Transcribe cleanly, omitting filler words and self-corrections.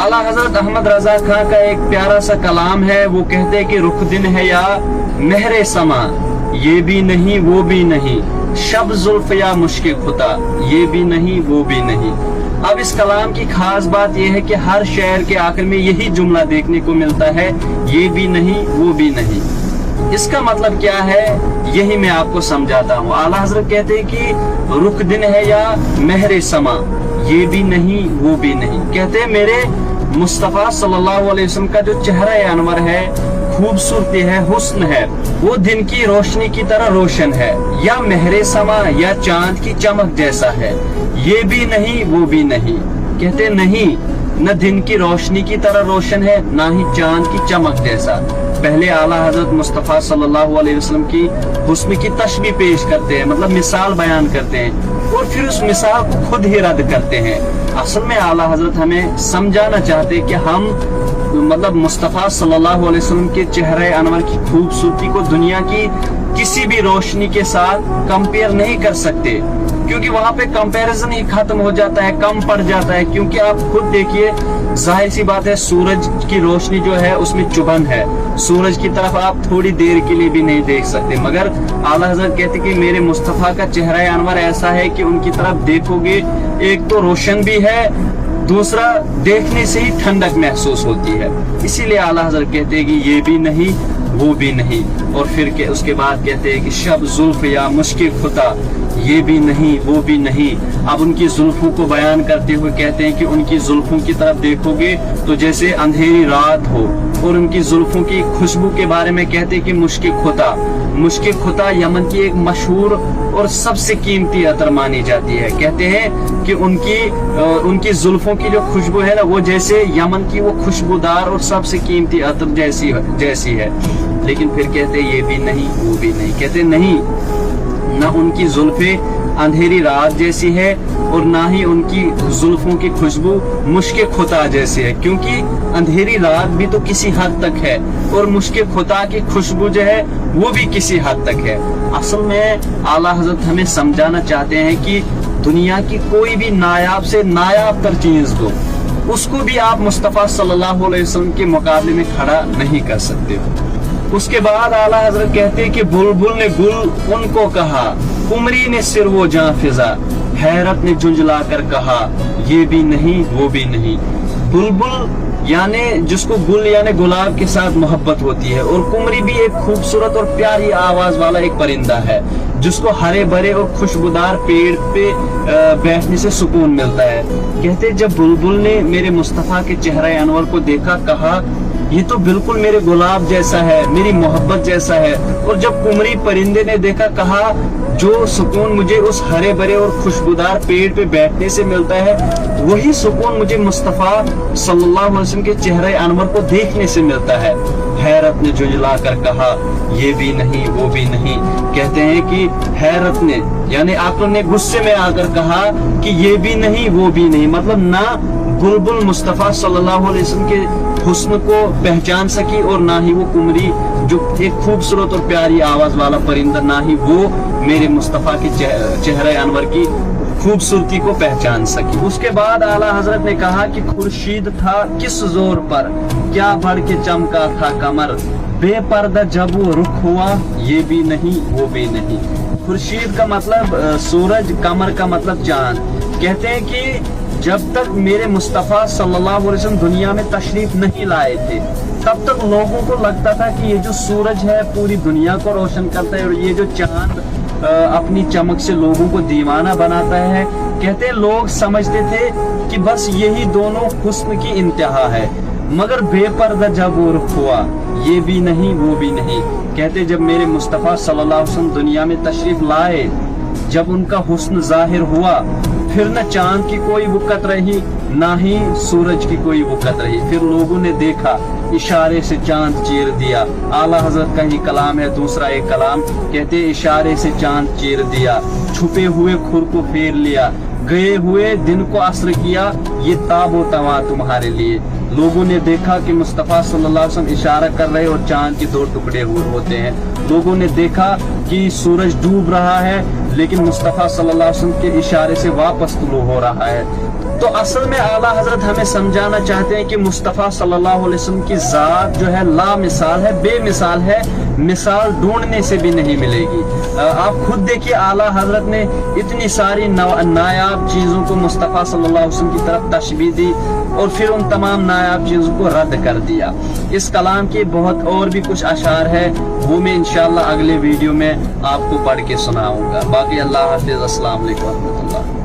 आला हजरत अहमद रजा खां का एक प्यारा सा कलाम है, वो कहते हैं कि रुख दिन है या मेहरे समा, ये भी नहीं वो भी नहीं, शब जुल्फ या मुश्किल खुदा, ये भी नहीं वो भी नहीं। अब इस कलाम की खास बात यह है कि हर शेर के आखिर में यही जुमला देखने को मिलता है, ये भी नहीं वो भी नहीं। इसका मतलब क्या है, यही मैं आपको समझाता हूँ। आला हजरत कहते हैं कि रुख दिन है या मेहरे समा, ये भी नहीं वो भी नहीं। कहते हैं मेरे मुस्तफ़ा सल्लल्लाहु अलैहि वसल्लम का जो चेहरा अनवर है, खूबसूरती है, हुस्न है, वो दिन की रोशनी की तरह रोशन है, या मेहरे समा या चांद की चमक जैसा है, ये भी नहीं वो भी नहीं। कहते नहीं, न दिन की रोशनी की तरह रोशन है, ना ही चांद की चमक जैसा। पहले आला हजरत मुस्तफ़ा सल्लल्लाहु अलैहि वसल्लम की हुस्न की तशबीह पेश करते हैं, मतलब मिसाल बयान करते हैं, और फिर उस मिसाल को खुद ही रद्द करते हैं। असल में आला हजरत हमें समझाना चाहते हैं कि हम मतलब मुस्तफ़ा सल्लल्लाहु अलैहि वसल्लम के चेहरे अनवर की खूबसूरती को दुनिया की किसी भी रोशनी के साथ कंपेयर नहीं कर सकते, क्योंकि वहाँ पे कंपैरिजन ही खत्म हो जाता है, कम पड़ जाता है। क्योंकि आप खुद देखिए, जाहिर सी बात है, सूरज की रोशनी जो है उसमें चुभन है, सूरज की तरफ आप थोड़ी देर के लिए भी नहीं देख सकते। मगर आला हज़रत कहते कि मेरे मुस्तफ़ा का चेहरा अनवर ऐसा है कि उनकी तरफ देखोगे, एक तो रोशन भी है, दूसरा देखने से ही ठंडक महसूस होती है। इसीलिए आला हज़रत कहते हैं कि ये भी नहीं वो भी नहीं। और फिर के उसके बाद कहते हैं कि शब जुल्फ या मुश्किल खुदा, ये भी नहीं वो भी नहीं। अब उनकी जुल्फों को बयान करते हुए कहते हैं कि उनकी जुल्फों की तरफ देखोगे तो जैसे अंधेरी रात हो, और उनकी जुल्फों की खुशबू के बारे में कहते हैं कि मुश्किल खुदा यमन की एक मशहूर और सबसे कीमती अतर मानी जाती है। कहते हैं कि उनकी जुल्फों की जो खुशबू है ना, वो जैसे यमन की वो खुशबूदार और सबसे कीमती अतर जैसी है। लेकिन फिर कहते हैं ये भी नहीं वो भी नहीं। कहते नहीं, न उनकी जुल्फे अंधेरी रात जैसी है, और ना ही उनकी जुल्फों की खुशबू मुश्किल खुदा जैसी है, क्योंकि अंधेरी रात भी तो किसी हद तक है, और मुश्किल खुदा की खुशबू जो है वो भी किसी हद तक है। असल में आला हजरत हमें समझाना चाहते हैं कि दुनिया की कोई भी नायाब से नायाब तर चीज दो, उसको भी आप मुस्तफ़ा सल्लल्लाहु अलैहि वसल्लम के मुकाबले में खड़ा नहीं कर सकते। उसके बाद आला हजरत कहते हैं कि बुलबुल ने गुल उनको कहा, कुमरी ने सिर वो जां फिजा, हैरत ने झुंझला कर कहा, ये भी नहीं वो भी नहीं। बुलबुल यानी जिसको गुल यानी गुलाब के साथ मोहब्बत होती है, और कुमरी भी एक खूबसूरत और प्यारी आवाज वाला एक परिंदा है, जिसको हरे भरे और खुशबूदार पेड़ पे बैठने से सुकून मिलता है। कहते जब बुलबुल ने मेरे मुस्तफ़ा के चेहरे अनवर को देखा, कहा ये तो बिल्कुल मेरे गुलाब जैसा है, मेरी मोहब्बत जैसा है। और जब कुमरी परिंदे ने देखा, कहा जो सुकून मुझे उस हरे भरे और खुशबूदार पेड़ पे बैठने से मिलता है, वही सुकून मुझे मुस्तफ़ा सल्लल्लाहु अलैहि वसल्लम के चेहरे अनवर को देखने से मिलता है। हैरत ने झुंझला कर कहा, ये भी नहीं वो भी नहीं। कहते हैं कि हैरत ने यानी अक्ल ने गुस्से में आकर कहा कि ये भी नहीं वो भी नहीं, मतलब ना बुलबुल मुस्तफ़ा सल्लल्लाहु अलैहि वसल्लम के हुस्न को पहचान सकी, और ना ही वो कुमरी जो एक खूबसूरत और प्यारी आवाज वाला परिंदा, ना ही वो मेरे मुस्तफ़ा के चेहरे अनवर की खूबसूरती को पहचान सकी। उसके बाद आला हजरत ने कहा कि खुर्शीद था किस जोर पर, क्या बढ़ के चमका था कमर, बेपर्दा जब वो रुख हुआ, ये भी नहीं वो भी नहीं। खुर्शीद का मतलब सूरज, कमर का मतलब चांद। कहते हैं कि जब तक मेरे मुस्तफ़ा सल्लल्लाहु अलैहि वसल्लम दुनिया में तशरीफ नहीं लाए थे, तब तक लोगों को लगता था कि ये जो सूरज है पूरी दुनिया को रोशन करता है, और ये जो चांद अपनी चमक से लोगों को दीवाना बनाता है। कहते हैं लोग समझते थे कि बस यही दोनों हुस्न की इंतहा है, मगर बेपर्दा जब वो रुख हुआ, ये भी नहीं वो भी नहीं। कहते जब मेरे मुस्तफ़ा सल्लल्लाहु अलैहि वसल्लम दुनिया में तशरीफ लाए, जब उनका हुस्न जाहिर हुआ, फिर न चांद की कोई वक़्त रही, ना ही सूरज की कोई वक़्त रही। फिर लोगों ने देखा, इशारे से चांद चीर दिया। आला हजरत का ही कलाम है, दूसरा एक कलाम। कहते इशारे से चांद चीर दिया, छुपे हुए खुर को फेर लिया, गए हुए दिन को असर किया, ये ताबो तवा तुम्हारे लिए। लोगों ने देखा कि मुस्तफ़ा सल्लल्लाहु अलैहि वसल्लम इशारा कर रहे और चांद के दो टुकड़े होते हैं। लोगों ने देखा कि सूरज डूब रहा है, लेकिन मुस्तफ़ा सल्लल्लाहु अलैहि वसल्लम के इशारे से वापस तुलू हो रहा है। تو اصل میں اعلیٰ حضرت ہمیں سمجھانا چاہتے ہیں کہ مصطفیٰ صلی اللہ علیہ وسلم کی ذات جو ہے لا مثال ہے، بے مثال ہے، مثال ڈھونڈنے سے بھی نہیں ملے گی۔ آپ خود دیکھیے اعلیٰ حضرت نے اتنی ساری نایاب چیزوں کو مصطفیٰ صلی اللہ علیہ وسلم کی طرف تشبیہ دی اور پھر ان تمام نایاب چیزوں کو رد کر دیا۔ اس کلام کے بہت اور بھی کچھ اشعار ہے، وہ میں انشاءاللہ اگلے ویڈیو میں آپ کو پڑھ کے سناؤں گا۔ باقی اللہ حافظ، السلام علیکم ورحمۃ اللہ۔